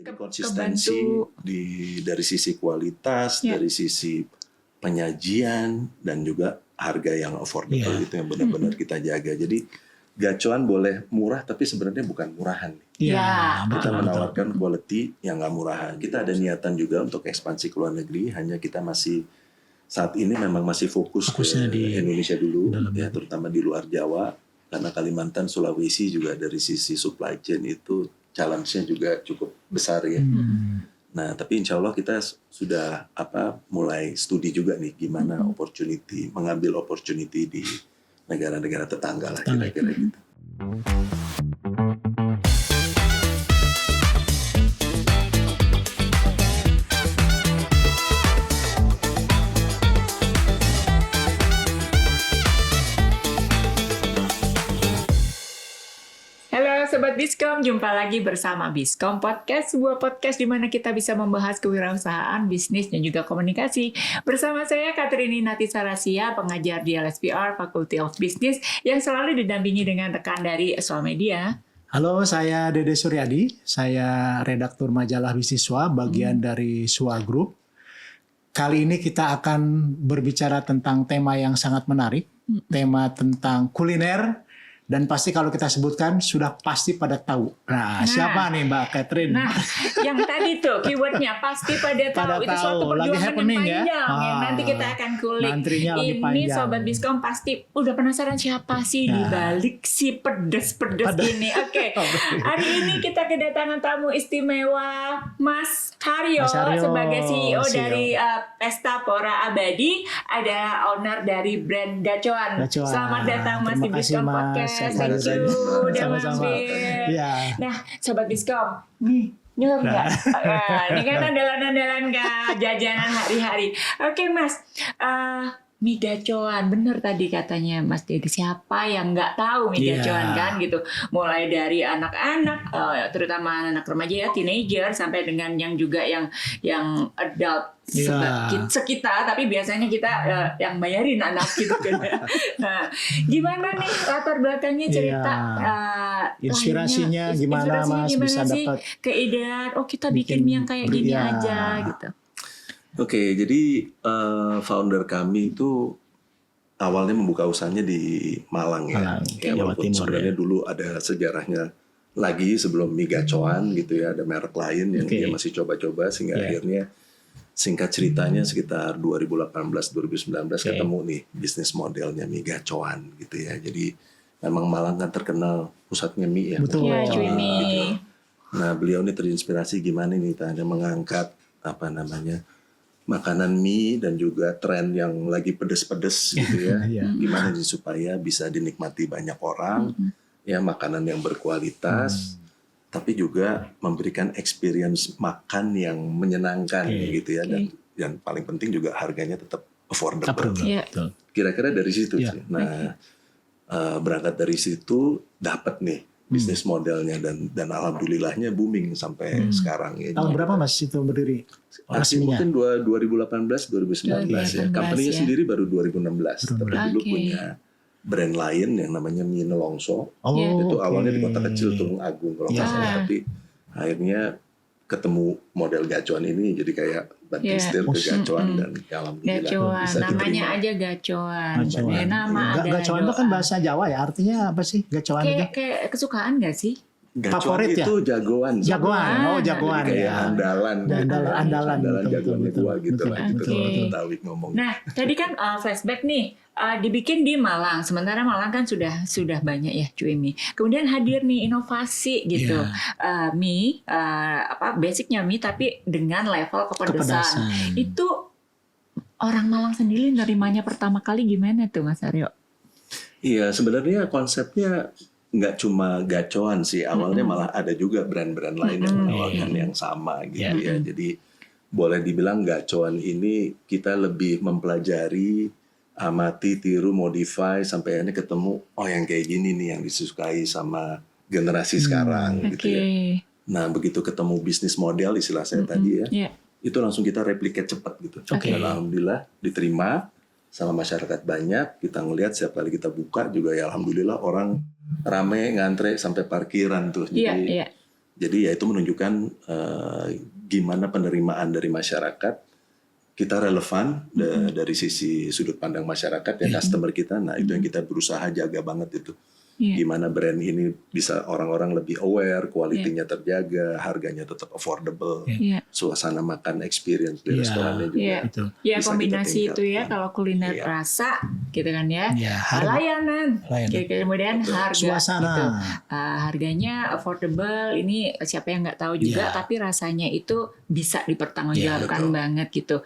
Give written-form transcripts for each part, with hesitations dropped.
Jadi konsistensi dari sisi kualitas, dari sisi penyajian, dan juga harga yang affordable itu yang benar-benar kita jaga. Jadi gacoan boleh murah tapi sebenarnya bukan murahan. Kita menawarkan quality yang nggak murahan. Kita ada niatan juga untuk ekspansi ke luar negeri, hanya kita masih saat ini memang masih fokusnya di Indonesia dulu, ya, terutama di luar Jawa, karena Kalimantan, Sulawesi juga dari sisi supply chain itu challenge-nya juga cukup besar ya. Nah, tapi insya Allah kita sudah mulai studi juga nih gimana mengambil opportunity di negara-negara tetangga lah kira-kira gitu. Sobat Biskom, jumpa lagi bersama Biskom Podcast, sebuah podcast di mana kita bisa membahas kewirausahaan, bisnis, dan juga komunikasi. Bersama saya, Katrini Natisarasia, pengajar di LSPR, Faculty of Business, yang selalu didampingi dengan rekan dari Soal Media. Halo, saya Dede Suryadi, saya redaktur majalah Bisniswa, bagian dari SWA Group. Kali ini kita akan berbicara tentang tema yang sangat menarik, tema tentang kuliner. Dan pasti kalau kita sebutkan sudah pasti pada tahu. Nah, siapa nih Mbak Catherine? Nah, yang tadi tuh keywordnya pasti pada tahu. Itu suatu perjuangan yang panjang yang nanti kita akan kulik. Ini Sobat Biskom pasti udah penasaran siapa sih di balik si pedes-pedes ini. Oke. Hari ini kita kedatangan tamu istimewa Mas Haryo sebagai CEO dari Pesta Pora Abadi. Ada owner dari brand Gacoan. Selamat datang Mas di Biskom Podcast. Thank you udah mampir. Nah, Sobat Biskom, nyuruh nggak? Ini kan andalan-andalan jajanan hari-hari. Oke Mas, mie gacoan, bener tadi katanya Mas Dedi. Siapa yang nggak tahu mie gacoan kan gitu? Mulai dari anak-anak, terutama anak remaja ya, teenager, sampai dengan yang juga yang adult. Sekitar, tapi biasanya kita yang bayarin anak gitu kan. Nah, gimana nih latar belakangnya cerita inspirasinya gimana Mas bisa dapat keidean kita bikin mie yang kayak gini aja gitu. Oke, jadi founder kami itu awalnya membuka usahanya di Malang ya. Walaupun sebenarnya dulu ada sejarahnya lagi sebelum mie gacoan gitu ya, ada merek lain yang dia masih coba-coba sehingga akhirnya singkat ceritanya sekitar 2018-2019 ketemu nih bisnis modelnya mie gacoan gitu ya. Jadi memang Malang kan terkenal pusatnya mie ya. Betul. Gitu. Nah beliau ini terinspirasi gimana nih tanya mengangkat makanan mie dan juga tren yang lagi pedes-pedes gitu ya. Gimana sih supaya bisa dinikmati banyak orang ya, makanan yang berkualitas. Tapi juga memberikan experience makan yang menyenangkan gitu ya, dan paling penting juga harganya tetap affordable. Kira-kira dari situ sih. Nah, berangkat dari situ dapat nih bisnis modelnya dan alhamdulillahnya booming sampai sekarang ya. Tahun berapa Mas itu berdiri? Mungkin 2018-2019 ya. Company-nya sendiri baru 2016. Tapi dulu punya brand lain yang namanya Mie Nelongso. Itu awalnya di kota kecil Tulung Agung kalau nggak salah, tapi akhirnya ketemu model gacoan ini jadi kayak banting setir ke gacoan dan alhamdulillah bisa namanya diterima. aja gacoan. Gacoan itu kan bahasa Jawa ya, artinya apa sih gacoan itu? Kayak kesukaan nggak sih? Gacoan itu jagoan. Jagoan. Kayak andalan jagoannya gua gitu lah. Itu Betawi ngomong. Nah, tadi kan flashback nih. Dibikin di Malang, sementara Malang kan sudah banyak ya cuy mie. Kemudian hadir nih inovasi gitu, mie basicnya mie tapi dengan level kepedesan. Itu orang Malang sendiri nerimanya pertama kali gimana tuh Mas Aryo? Iya sebenarnya konsepnya nggak cuma gacoan sih, awalnya malah ada juga brand-brand lain yang menawarkan yang sama gitu ya. Jadi boleh dibilang gacoan ini kita lebih mempelajari, amati, tiru, modify sampai akhirnya ketemu yang kayak gini nih yang disukai sama generasi sekarang gitu ya. Nah begitu ketemu bisnis model istilah saya tadi ya, itu langsung kita replicate cepat gitu. Dan alhamdulillah diterima sama masyarakat banyak. Kita ngelihat setiap kali kita buka juga ya alhamdulillah orang rame ngantre sampai parkiran tuh. Jadi Jadi ya itu menunjukkan gimana penerimaan dari masyarakat, kita relevan dari sisi sudut pandang masyarakat ya, customer kita. Nah itu yang kita berusaha jaga banget itu. Gimana brand ini bisa orang-orang lebih aware, kualitinya terjaga, harganya tetap affordable, suasana makan experience di restorannya juga. Ya kombinasi itu ya, kalau kuliner rasa gitu kan ya, layanan. Kemudian harga, suasana, gitu. Harganya affordable. Ini siapa yang nggak tahu juga, tapi rasanya itu bisa dipertanggungjawabkan banget gitu.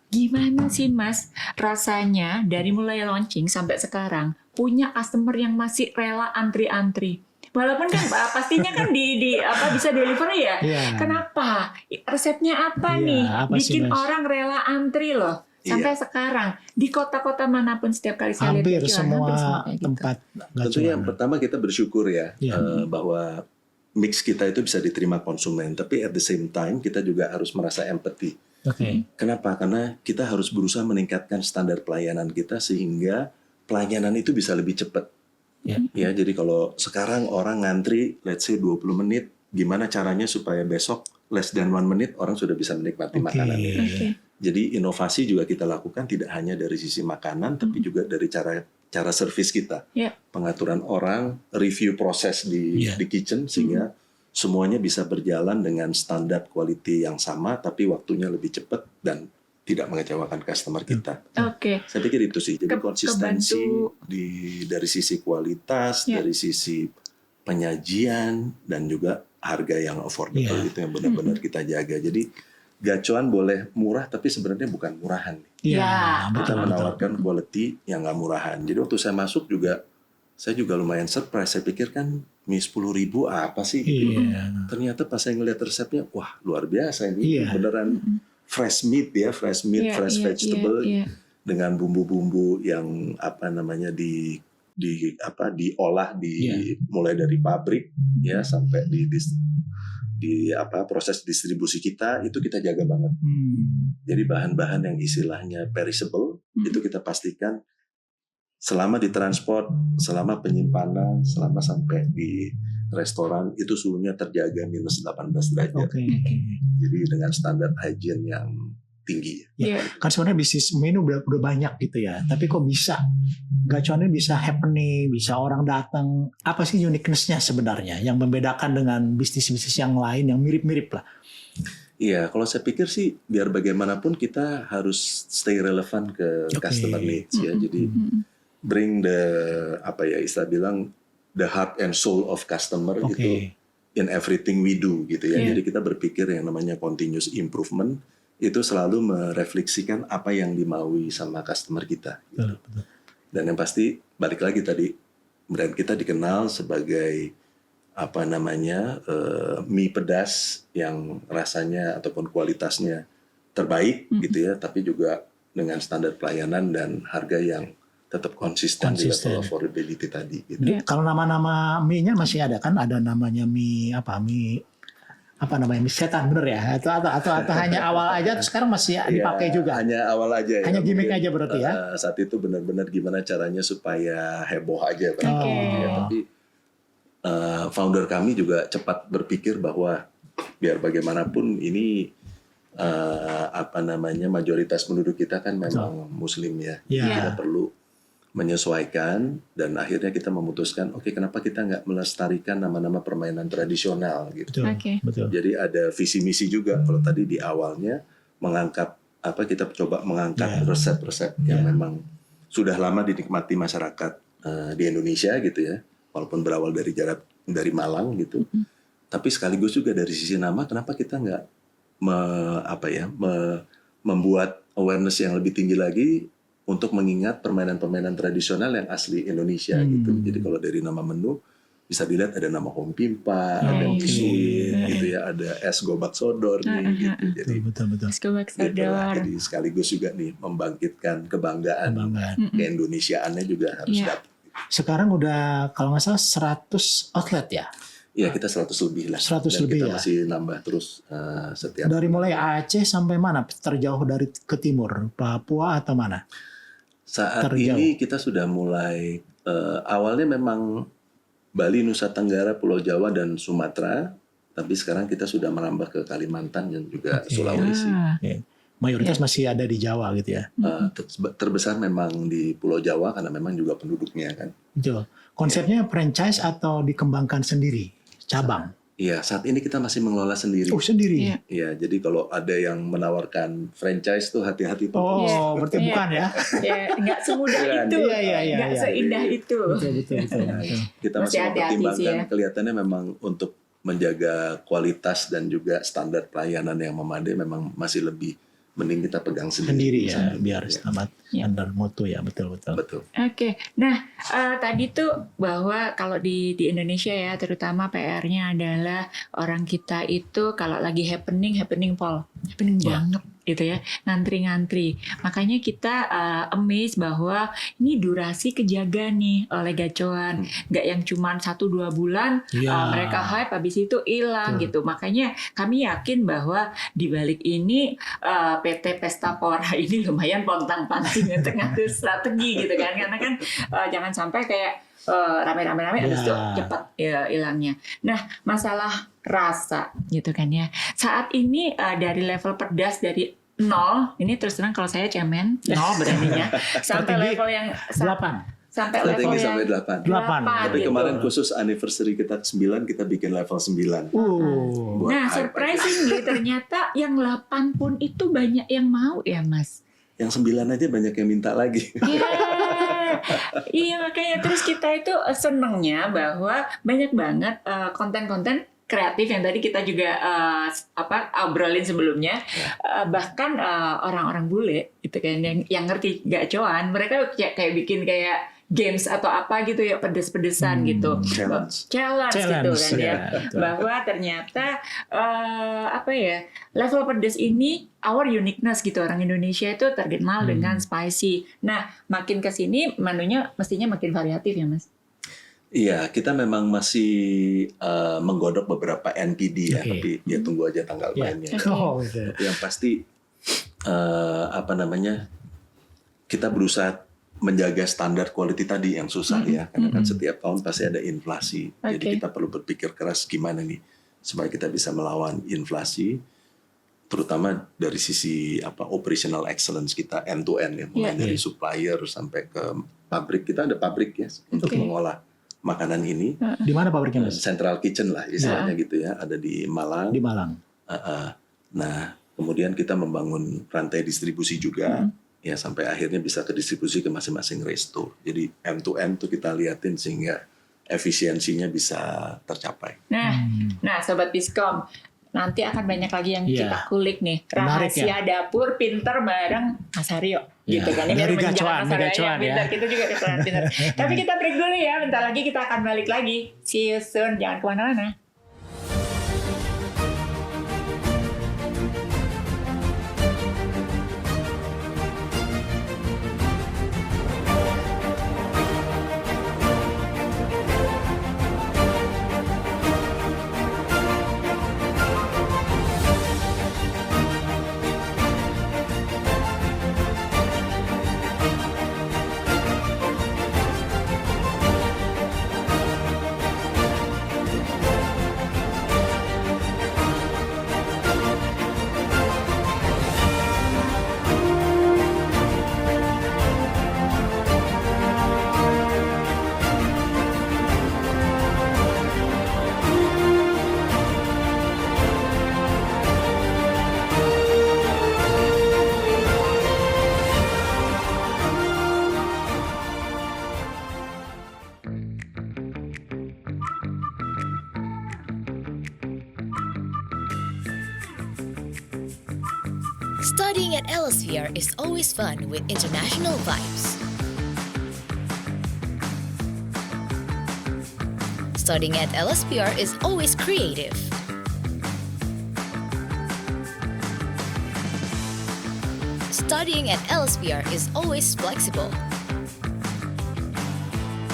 Gimana sih Mas rasanya dari mulai launching sampai sekarang punya customer yang masih rela antri-antri? Walaupun kan pastinya kan bisa delivery ya. Kenapa? Resepnya apa nih? Bikin orang rela antri loh. Sampai sekarang di kota-kota manapun setiap kali saya hampir lihat semua tempat. Tentunya yang pertama kita bersyukur ya bahwa mix kita itu bisa diterima konsumen, tapi at the same time kita juga harus merasa empathy. Kenapa? Karena kita harus berusaha meningkatkan standar pelayanan kita sehingga pelayanan itu bisa lebih cepat. Ya, jadi kalau sekarang orang ngantri let's say 20 menit, gimana caranya supaya besok less than 1 menit orang sudah bisa menikmati makanan itu. Jadi inovasi juga kita lakukan tidak hanya dari sisi makanan tapi juga dari cara servis kita. Pengaturan orang, review proses di kitchen sehingga semuanya bisa berjalan dengan standar quality yang sama tapi waktunya lebih cepat dan tidak mengecewakan customer kita. Saya pikir itu sih. Jadi konsistensi dari sisi kualitas, dari sisi penyajian dan juga harga yang affordable itu yang benar-benar kita jaga. Jadi gacoan boleh murah tapi sebenarnya bukan murahan. Kita menawarkan quality yang nggak murahan. Jadi waktu saya masuk juga saya juga lumayan surprise. Saya pikir kan mie 10.000 apa sih? Ternyata pas saya ngeliat resepnya, wah luar biasa ini. Beneran fresh meat ya, fresh vegetable dengan bumbu-bumbu yang diolah mulai dari pabrik ya sampai di proses distribusi kita itu kita jaga banget. Jadi bahan-bahan yang istilahnya perishable itu kita pastikan selama ditransport, selama penyimpanan, selama sampai di restoran itu suhunya terjaga minus 18 derajat. Jadi dengan standar hygiene yang tinggi. Kan sebenarnya bisnis menu udah banyak gitu ya. Tapi kok bisa gacuannya bisa happening, bisa orang datang. Apa sih uniqueness-nya sebenarnya yang membedakan dengan bisnis-bisnis yang lain yang mirip-mirip lah? Iya, kalau saya pikir sih biar bagaimanapun kita harus stay relevan ke customer needs ya. Jadi bring the heart and soul of customer itu in everything we do gitu ya. Jadi kita berpikir yang namanya continuous improvement itu selalu merefleksikan apa yang dimaui sama customer kita. Gitu. Dan yang pasti balik lagi tadi brand kita dikenal sebagai mie pedas yang rasanya ataupun kualitasnya terbaik gitu ya, tapi juga dengan standar pelayanan dan harga yang tetap konsisten di level affordability tadi. Gitu. Kalau nama-nama mie-nya masih ada kan? Ada namanya mie setan bener ya? Atau hanya awal aja? Sekarang masih dipakai juga? Hanya awal aja. Hanya gimmick aja berarti ya? Saat itu benar-benar gimana caranya supaya heboh aja. Tapi founder kami juga cepat berpikir bahwa biar bagaimanapun ini mayoritas penduduk kita kan memang Muslim ya. Kita perlu menyesuaikan dan akhirnya kita memutuskan kenapa kita nggak melestarikan nama-nama permainan tradisional gitu. Betul. Jadi ada visi misi juga. Kalau tadi di awalnya kita coba mengangkat resep-resep yang memang sudah lama dinikmati masyarakat di Indonesia gitu ya. Walaupun berawal dari Malang gitu. Tapi sekaligus juga dari sisi nama kenapa kita nggak membuat awareness yang lebih tinggi lagi untuk mengingat permainan-permainan tradisional yang asli Indonesia gitu. Jadi kalau dari nama menu bisa dilihat ada nama Hong Pimpa, ada Misuin gitu ya, ada es gobak sodor nih gitu. Jadi betul. Es gobak sodor. Jadi sekaligus juga nih membangkitkan kebanggaan keindonesiaannya juga harus dapat. Sekarang udah kalau nggak salah 100 outlet ya? Iya, kita 100 lebih lah. 100 dan lebih kita ya? masih nambah terus setiap. Dari mulai Aceh sampai mana? Terjauh dari ke timur? Papua atau mana? Saat ini kita sudah mulai, awalnya memang Bali, Nusa Tenggara, Pulau Jawa, dan Sumatera. Tapi sekarang kita sudah merambah ke Kalimantan dan juga Sulawesi. Okay. Mayoritas masih ada di Jawa gitu ya. Terbesar memang di Pulau Jawa karena memang juga penduduknya kan. Betul. Konsepnya franchise atau dikembangkan sendiri, cabang? Iya, saat ini kita masih mengelola sendiri. Oh, sendiri. Iya, jadi kalau ada yang menawarkan franchise tuh hati-hati tuh. Oh, berarti bukan ya? Ya, nggak semudah itu, nggak seindah itu. Betul. Kita Masih masih hati-hati sih mempertimbangkan, ya. kelihatannya memang untuk menjaga kualitas dan juga standar pelayanan yang memadai memang masih lebih mending kita pegang Sendiri ya, sendiri. biar standar mutu ya, betul. Betul. Oke, nah tadi tuh bahwa kalau di Indonesia ya terutama PR-nya adalah orang kita itu kalau lagi happening banget gitu ya, ngantri. Makanya kita amazed bahwa ini durasi kejaga nih oleh gacoan, nggak yang cuma 1-2 bulan mereka hype habis itu hilang gitu. Makanya kami yakin bahwa di balik ini PT Pesta Pora ini lumayan pontang-panting untuk ngatur strategi gitu kan, karena kan jangan sampai kayak rame-rame habis itu cepat hilangnya. Nah, masalah rasa gitu kan ya. Saat ini dari level pedas dari 0, ini terus terang kalau saya cemen 0 beraninya sampai level yang 8. Sampai Strategi level yang sampai 8. 8. Tapi gitu. kemarin khusus anniversary kita 9, kita bikin level 9. Buat Nah, hype surprisingly ternyata yang 8 pun itu banyak yang mau ya, Mas. Yang 9 aja banyak yang minta lagi. Iya, makanya terus kita itu senengnya bahwa banyak banget konten-konten kreatif yang tadi kita juga obrolin sebelumnya, bahkan orang-orang bule gitu kan yang ngerti gacoan, mereka kayak bikin kayak games atau apa gitu ya, pedes-pedesan gitu, challenge gitu kan ya, bahwa ternyata level pedes ini our uniqueness gitu, orang Indonesia itu terkenal dengan spicy. Nah, makin kesini menunya mestinya makin variatif ya, Mas. Iya, kita memang masih menggodok beberapa NPD ya, tapi ya tunggu aja tanggal mainnya. Tapi yang pasti kita berusaha menjaga standar quality tadi yang susah ya, karena kan setiap tahun pasti ada inflasi. Jadi kita perlu berpikir keras gimana nih supaya kita bisa melawan inflasi, terutama dari sisi operational excellence kita end to end ya, mulai dari supplier sampai ke pabrik. Kita ada pabrik ya untuk mengolah makanan ini. Di mana pabriknya, Mas? Central kitchen lah istilahnya gitu ya, ada di Malang. Di Malang. Nah, kemudian kita membangun rantai distribusi juga, ya sampai akhirnya bisa ke distribusi ke masing-masing resto. Jadi end to end tuh kita liatin sehingga efisiensinya bisa tercapai. Nah, Sobat Biskom, nanti akan banyak lagi yang kita kulik nih. Rahasia dapur pinter bareng Mas Haryo. Gitu kan. Ini baru menjalankan Mas Haryo yang pinter. Kita juga pinter. Tapi kita break dulu ya. Bentar lagi kita akan balik lagi. See you soon. Jangan kemana-mana. Studying at Elsevier is always fun with international vibes. Studying at Elsevier is always creative. Studying at Elsevier is always flexible.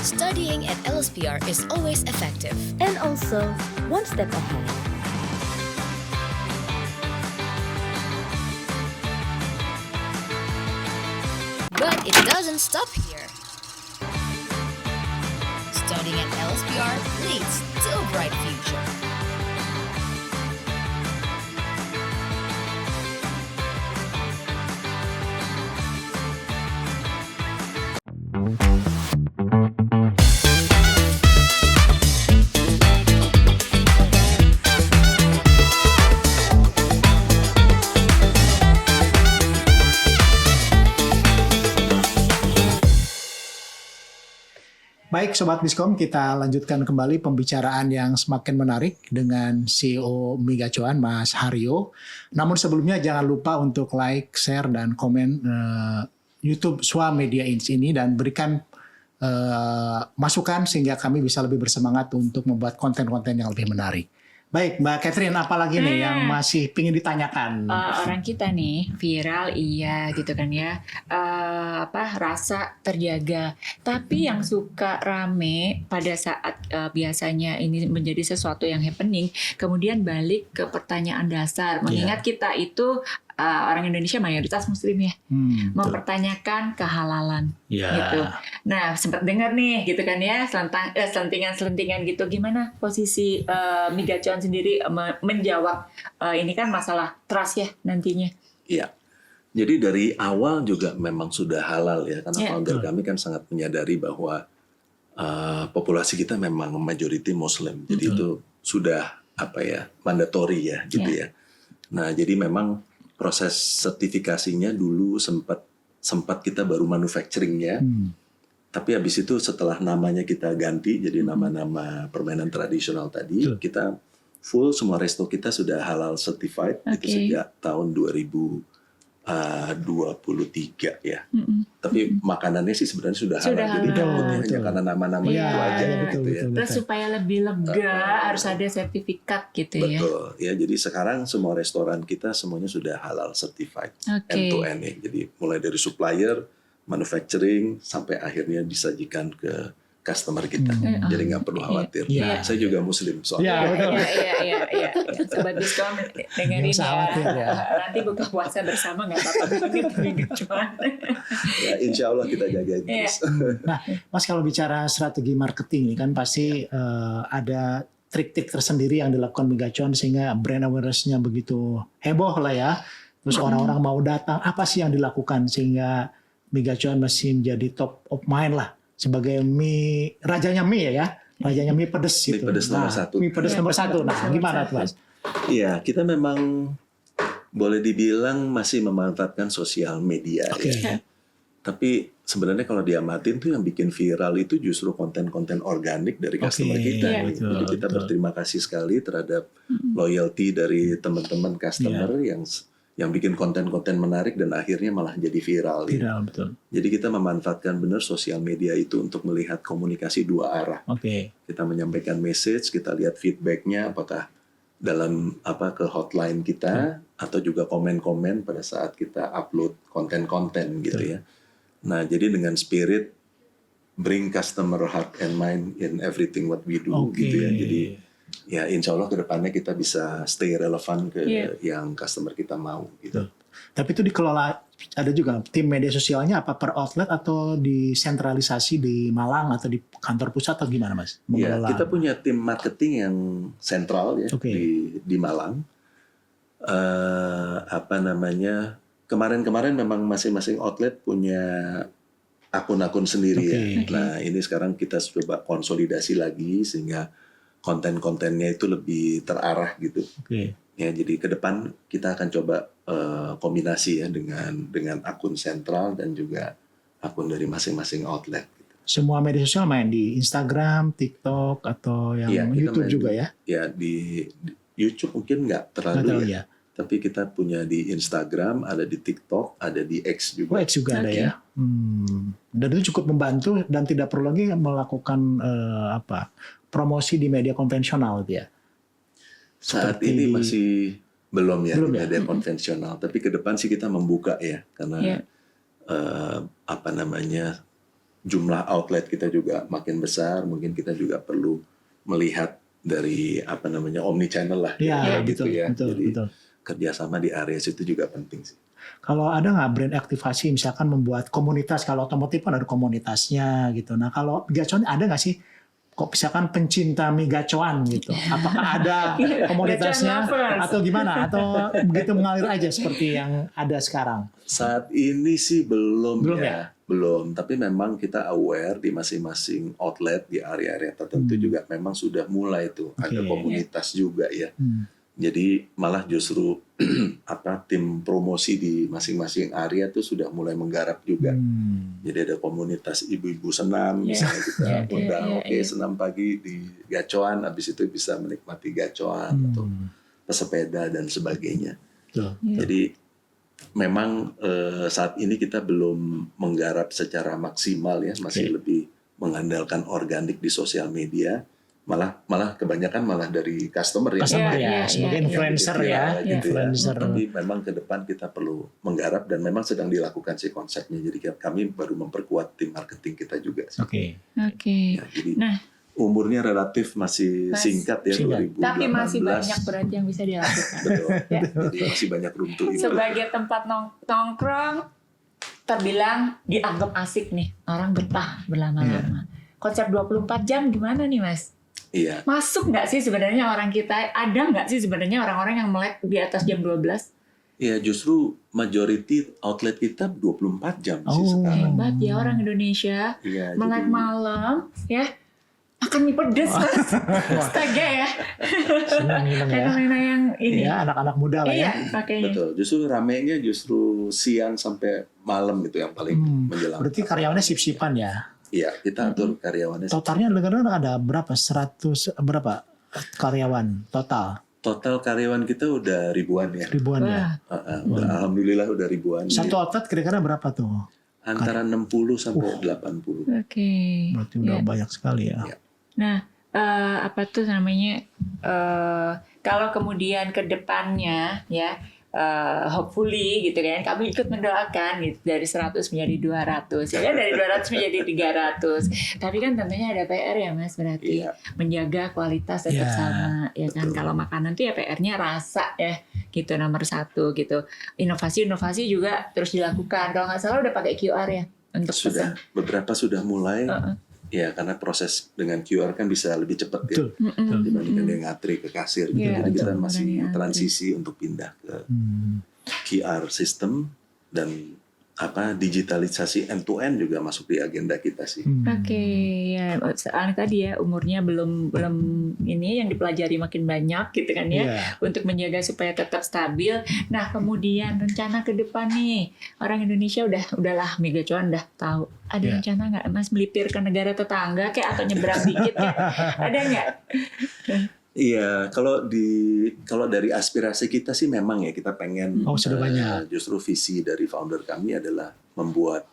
Studying at Elsevier is always effective. And also, one step ahead. But it doesn't stop here. Studying at Elsevier leads to a bright future. Baik Sobat Biskom, kita lanjutkan kembali pembicaraan yang semakin menarik dengan CEO Migacuan, Mas Haryo. Namun sebelumnya jangan lupa untuk like, share, dan komen YouTube SWA Media Ins ini dan berikan masukan sehingga kami bisa lebih bersemangat untuk membuat konten-konten yang lebih menarik. Baik, Mbak Catherine, apalagi nih yang masih ingin ditanyakan? Orang kita nih viral iya gitu kan ya, rasa terjaga. Tapi yang suka rame pada saat biasanya ini menjadi sesuatu yang happening, kemudian balik ke pertanyaan dasar. Mengingat kita itu orang Indonesia mayoritas Muslim ya, mempertanyakan kehalalan gitu. Nah sempat dengar nih gitu kan ya, selentingan gitu. Gimana posisi Migacuan sendiri menjawab ini kan masalah trust ya nantinya? Iya. Jadi dari awal juga memang sudah halal ya, karena founder kami kan sangat menyadari bahwa populasi kita memang majority Muslim. Jadi itu sudah mandatory ya gitu ya. Nah jadi memang proses sertifikasinya dulu sempat kita baru manufacturingnya, tapi habis itu setelah namanya kita ganti jadi nama-nama permainan tradisional tadi, kita full semua resto kita sudah halal certified itu sejak tahun 2023 ya. Tapi makanannya sih sebenarnya sudah halal, jadi takutnya hanya karena nama-nama itu aja gitu ya. Terus supaya lebih lega harus ada sertifikat gitu ya. Betul ya, jadi sekarang semua restoran kita semuanya sudah halal certified end to end ya. Jadi mulai dari supplier, manufacturing sampai akhirnya disajikan ke customer kita. Jadi nggak perlu khawatir. Saya juga Muslim soalnya. Iya. Sobat Biskom dengerin ya. Nanti buka puasa bersama nggak apa-apa. Ya, insya Allah kita jagain terus. Nah, Mas kalau bicara strategi marketing ini kan pasti ada trik-trik tersendiri yang dilakukan Migacuan sehingga brand awareness-nya begitu heboh lah ya. Terus orang-orang mau datang. Apa sih yang dilakukan sehingga Migacuan masih menjadi top of mind lah? Sebagai rajanya mie ya, rajanya mie pedes gitu. Mie pedes nomor satu. Mie pedes nomor satu. Nah, gimana tuh Mas? Iya, kita memang boleh dibilang masih memanfaatkan sosial media ya. Tapi sebenarnya kalau diamatin tuh yang bikin viral itu justru konten-konten organik dari customer kita. Jadi kita berterima kasih sekali terhadap loyalty dari teman-teman customer yang bikin konten-konten menarik dan akhirnya malah jadi viral. Betul. Jadi kita memanfaatkan benar sosial media itu untuk melihat komunikasi dua arah. Kita menyampaikan message, kita lihat feedbacknya apakah dalam ke hotline kita atau juga komen-komen pada saat kita upload konten-konten gitu ya. Nah jadi dengan spirit bring customer heart and mind in everything what we do gitu ya. Jadi ya insya Allah kedepannya kita bisa stay relevan ke yang customer kita mau gitu. Tapi itu dikelola, ada juga tim media sosialnya apa per outlet atau disentralisasi di Malang atau di kantor pusat atau gimana Mas? Ya, kita punya tim marketing yang sentral ya di Malang. Kemarin-kemarin memang masing-masing outlet punya akun-akun sendiri ya. Nah ini sekarang kita coba konsolidasi lagi sehingga konten-kontennya itu lebih terarah gitu. Ya, jadi ke depan kita akan coba kombinasi ya dengan akun sentral dan juga akun dari masing-masing outlet. Gitu. Semua media sosial main di Instagram, TikTok atau yang YouTube juga ya? Ya di YouTube mungkin nggak terlalu ya. Tapi kita punya di Instagram, ada di TikTok, ada di X juga. X juga ada ya. Dan itu cukup membantu dan tidak perlu lagi melakukan promosi di media konvensional ya. Saat ini masih belum ya di media konvensional, tapi ke depan sih kita membuka ya karena jumlah outlet kita juga makin besar, mungkin kita juga perlu melihat dari omni channel lah gitu ya. Betul. Kerjasama di area situ juga penting sih. Kalau ada nggak brand aktivasi misalkan membuat komunitas, kalau otomotif kan ada komunitasnya gitu. Nah kalau Migacuan ada nggak sih? Kok misalkan pencinta Migacuan gitu? Apakah ada komunitasnya atau gimana? Atau begitu mengalir aja seperti yang ada sekarang? Saat ini sih belum ya. Belum. Tapi memang kita aware di masing-masing outlet di area-area tertentu juga memang sudah mulai tuh ada komunitas juga ya. Jadi malah justru tim promosi di masing-masing area tuh sudah mulai menggarap juga. Jadi ada komunitas ibu-ibu senam, misalnya kita undang, senam pagi di gacoan, habis itu bisa menikmati gacoan atau pesepeda dan sebagainya. Jadi memang saat ini kita belum menggarap secara maksimal ya, masih lebih mengandalkan organik di sosial media. Malah kebanyakan malah dari customer sebagai influencer influencer. Tapi memang ke depan kita perlu menggarap dan memang sedang dilakukan sih konsepnya. Jadi kami baru memperkuat tim marketing kita juga. Oke. Ya, jadi umurnya relatif masih singkat ya, 2018. Tapi masih banyak berarti yang bisa dilakukan. Betul. Jadi masih banyak room to improve. Sebagai tempat nongkrong terbilang dianggap asik nih, orang betah berlama-lama. Konsep 24 jam gimana nih Mas? Iya. Masuk nggak sih sebenarnya orang kita? Ada nggak sih sebenarnya orang-orang yang melek di atas jam 12? Iya, justru majority outlet kita 24 jam sih sekarang. Hebat ya orang Indonesia. Iya, melek jadi malam ya. Makan mie pedes Mas. Astaga ya. Senang-senang ya. Fenomena yang ini. Iya, anak-anak muda lah ya. Iya, pakainya. betul. Justru ramenya justru siang sampai malam itu yang paling menjelang. Berarti karyawannya sip-sipan ya. Iya, kita atur karyawannya. Totalnya ada berapa? 100 berapa karyawan total? Total karyawan kita udah ribuan ya. Ribuan ya. Alhamdulillah udah ribuan. Satu outlet kira-kira berapa tuh? Antara 60 sampai 80. Oke. Berarti udah banyak sekali ya. Ya. Nah, apa tuh namanya? Kalau kemudian ke depannya ya, hopefully gitu kan, kami ikut mendoakan gitu, dari 100 menjadi 200 ya, dari 200 menjadi 300. Tapi kan tentunya ada PR ya Mas, berarti menjaga kualitas tetap sama ya kan. Kalau makanan tuh ya PR-nya rasa ya gitu, nomor 1 gitu. Inovasi juga terus dilakukan. Kalau nggak salah udah pakai QR ya untuk Sudah pesan. beberapa sudah mulai. Ya, karena proses dengan QR kan bisa lebih cepat ya. Dibandingkan dia ngantri ke kasir gitu. Jadi kita masih transisi untuk pindah ke QR system dan digitalisasi end to end juga masuk di agenda kita sih. Oke, ya soalnya tadi ya umurnya belum ini yang dipelajari makin banyak gitu kan ya, untuk menjaga supaya tetap stabil. Nah kemudian rencana ke depan nih, orang Indonesia udahlah mie gacoan udah tahu. Ada rencana nggak Mas melipir ke negara tetangga kayak atau nyebrang dikit kayak ada nggak? Iya, kalau dari aspirasi kita sih memang ya kita pengen sudah banyak. Justru visi dari founder kami adalah membuat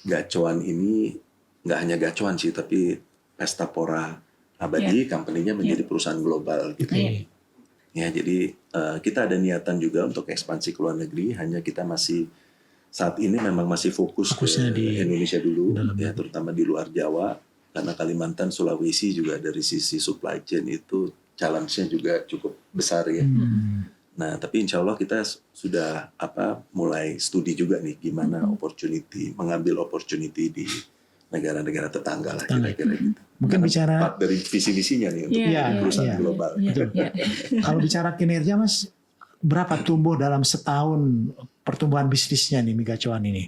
gacoan ini nggak hanya gacoan sih, tapi Pesta Pora Abadi, company-nya menjadi perusahaan global gitu. Ya, jadi kita ada niatan juga untuk ekspansi ke luar negeri. Hanya kita masih saat ini memang masih fokusnya di Indonesia dulu, ya terutama di luar Jawa. Karena Kalimantan, Sulawesi juga dari sisi supply chain itu challenge-nya juga cukup besar ya. Nah, tapi insya Allah kita sudah mulai studi juga nih gimana mengambil opportunity di negara-negara tetangga lah kira-kira gitu. Mungkin bicara part dari visi-visinya nih untuk perusahaan global. Kalau bicara kinerja Mas, berapa tumbuh dalam setahun pertumbuhan bisnisnya nih mie gacoan ini?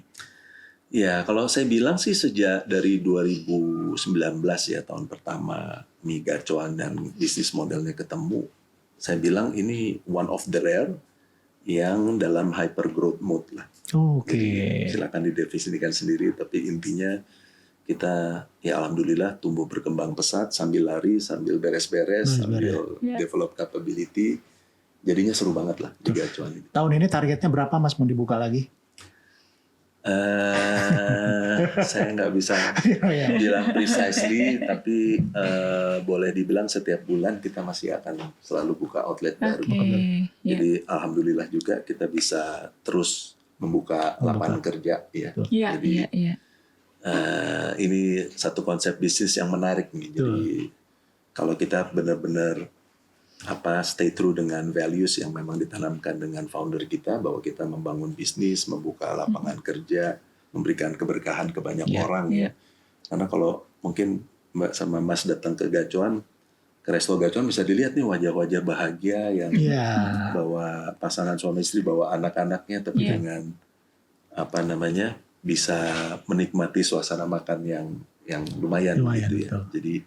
Ya, kalau saya bilang sih sejak dari 2019 ya, tahun pertama mie gacoan dan bisnis modelnya ketemu, saya bilang ini one of the rare yang dalam hyper growth mode lah. Jadi, silakan didefinisikan sendiri, tapi intinya kita ya alhamdulillah tumbuh berkembang pesat sambil lari, sambil beres-beres, sambil develop capability. Jadinya seru banget lah di gacoan ini. Tahun ini targetnya berapa Mas mau dibuka lagi? Saya nggak bisa bilang precisely, tapi boleh dibilang setiap bulan kita masih akan selalu buka outlet baru. Jadi alhamdulillah juga kita bisa terus membuka lapangan kerja ya. Jadi ini satu konsep bisnis yang menarik nih. Jadi kalau kita benar-benar stay true dengan values yang memang ditanamkan dengan founder kita, bahwa kita membangun bisnis, membuka lapangan kerja, memberikan keberkahan ke banyak orang ya. Karena kalau mungkin Mbak sama Mas datang ke gacoan, ke resto gacoan bisa dilihat nih wajah-wajah bahagia yang bawa pasangan suami istri, bawa anak-anaknya, tapi dengan bisa menikmati suasana makan yang lumayan gitu ya. Jadi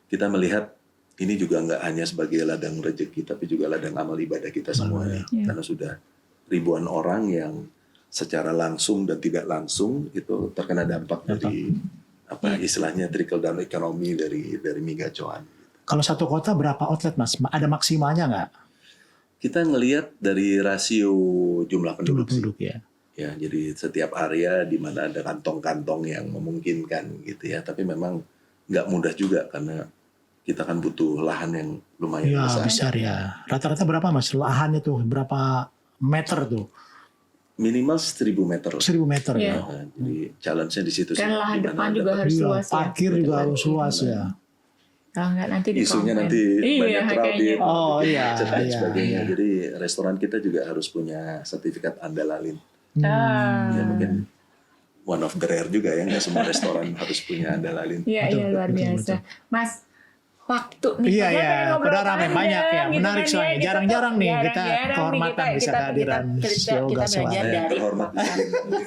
kita melihat ini juga nggak hanya sebagai ladang rezeki, tapi juga ladang amal ibadah kita semuanya. Karena sudah ribuan orang yang secara langsung dan tidak langsung itu terkena dampak dari istilahnya trickle down ekonomi dari mie gacoan. Kalau satu kota berapa outlet Mas? Ada maksimalnya nggak? Kita ngelihat dari rasio jumlah penduduk. Ya. Ya, jadi setiap area di mana ada kantong-kantong yang memungkinkan gitu ya. Tapi memang nggak mudah juga karena kita kan butuh lahan yang lumayan besar ya. Rata-rata berapa Mas? Lahannya tuh berapa meter tuh? Minimal 1.000 meter. 1.000 meter ya. Nah, jadi challenge-nya di situ. Kan lahan depan juga harus luas ya. Parkir juga harus luas ya. Kalau nggak nanti isunya nanti banyak crowded, dan sebagainya. Jadi restoran kita juga harus punya sertifikat Andalalin. Ya mungkin one of the rare juga ya, nggak semua restoran harus punya Andalalin. Iya, luar biasa. Mas, waktu nih udah rame banyak ya, menarik soalnya. Jarang-jarang nih kita kehormatan bisa kehadiran kita belajar dari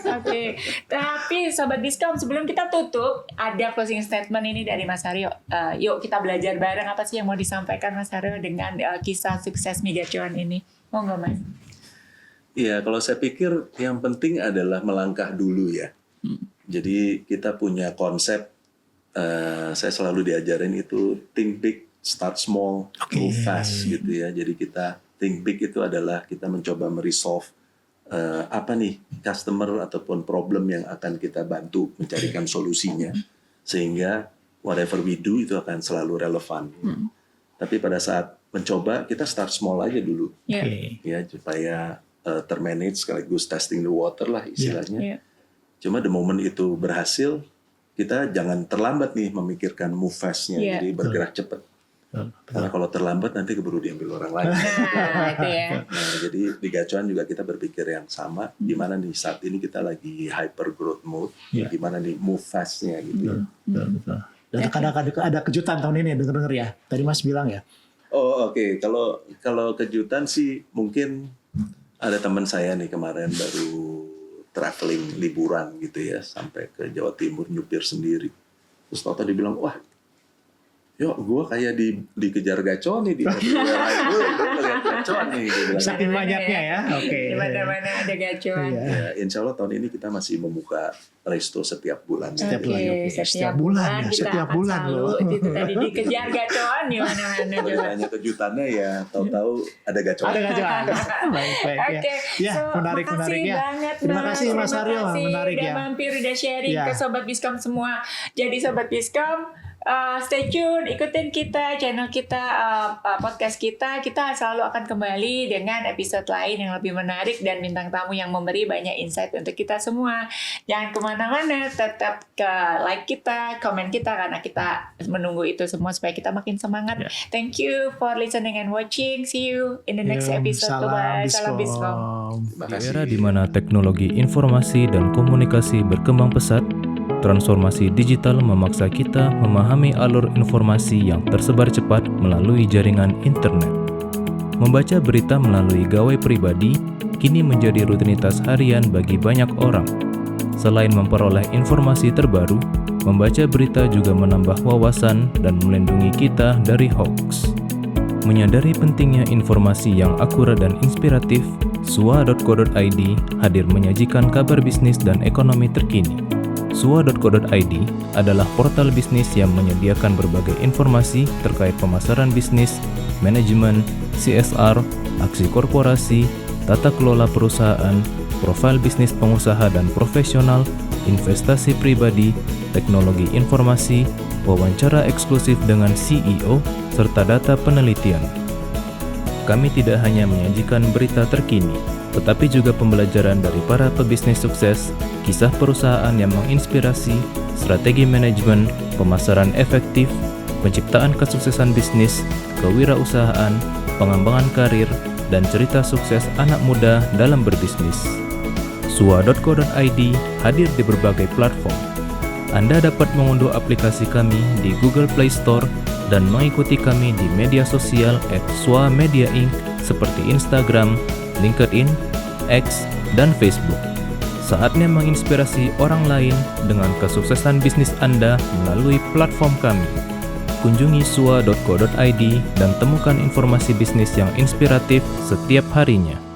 Oke. Tapi Sobat Biskom, sebelum kita tutup, ada closing statement ini dari Mas Haryo. Yuk kita belajar bareng, apa sih yang mau disampaikan Mas Haryo dengan kisah sukses mie gacoan ini? Monggo Mas. Iya, kalau saya pikir yang penting adalah melangkah dulu ya. Jadi kita punya konsep, saya selalu diajarin itu think big, start small, move fast gitu ya. Jadi kita think big itu adalah kita mencoba meresolve apa nih customer ataupun problem yang akan kita bantu mencarikan solusinya, sehingga whatever we do itu akan selalu relevan. Tapi pada saat mencoba kita start small aja dulu, ya supaya termanage sekaligus testing the water lah istilahnya. Cuma the moment itu berhasil, kita jangan terlambat nih memikirkan move fast-nya, jadi bergerak cepat. Karena kalau terlambat nanti keburu diambil orang lain. Nah, jadi di gacoan juga kita berpikir yang sama. Gimana nih saat ini kita lagi hyper growth mode, gimana nih move fast-nya gitu. Betul. Dan ada kejutan tahun ini, denger ya. Tadi Mas bilang ya. Oh oke. Kalau kejutan sih mungkin ada teman saya nih kemarin baru traveling liburan gitu ya sampai ke Jawa Timur nyupir sendiri. Terus tau dia bilang, wah, yuk gue kayak dikejar gacoan nih di mobil gue ngeliat gacoan nih. Saking banyaknya ya. Oke. Di mana-mana ada gacoan. Ya, insya Allah tahun ini kita masih membuka resto setiap bulan. Setiap bulan loh. Itu tadi dikejar gacoan di mana-mana. Hanya kejutannya ya, tahu-tahu ada gacoan. Ada gacoan. Baik. Ya, menarik ya. Terima kasih Mas Haryo, menarik ya. Udah mampir, udah sharing ke Sobat Biskom semua. Jadi Sobat Biskom, stay tune, ikutin kita, channel kita, podcast kita. Kita selalu akan kembali dengan episode lain yang lebih menarik dan bintang tamu yang memberi banyak insight untuk kita semua. Jangan kemana-mana, tetap ke like kita, komen kita, karena kita menunggu itu semua supaya kita makin semangat. Thank you for listening and watching. See you in the next episode. Bye. Salam Biskom. Di era di mana teknologi informasi dan komunikasi berkembang pesat, transformasi digital memaksa kita memahami alur informasi yang tersebar cepat melalui jaringan internet. Membaca berita melalui gawai pribadi kini menjadi rutinitas harian bagi banyak orang. Selain memperoleh informasi terbaru, membaca berita juga menambah wawasan dan melindungi kita dari hoax. Menyadari pentingnya informasi yang akurat dan inspiratif, sua.co.id hadir menyajikan kabar bisnis dan ekonomi terkini. Sua.co.id adalah portal bisnis yang menyediakan berbagai informasi terkait pemasaran bisnis, manajemen, CSR, aksi korporasi, tata kelola perusahaan, profil bisnis pengusaha dan profesional, investasi pribadi, teknologi informasi, wawancara eksklusif dengan CEO, serta data penelitian. Kami tidak hanya menyajikan berita terkini, tetapi juga pembelajaran dari para pebisnis sukses, kisah perusahaan yang menginspirasi, strategi manajemen, pemasaran efektif, penciptaan kesuksesan bisnis, kewirausahaan, pengembangan karir, dan cerita sukses anak muda dalam berbisnis. Sua.co.id hadir di berbagai platform. Anda dapat mengunduh aplikasi kami di Google Play Store dan mengikuti kami di media sosial @swa_media_inc seperti Instagram, LinkedIn, X, dan Facebook. Saatnya menginspirasi orang lain dengan kesuksesan bisnis Anda melalui platform kami. kunjungi sua.co.id dan temukan informasi bisnis yang inspiratif setiap harinya.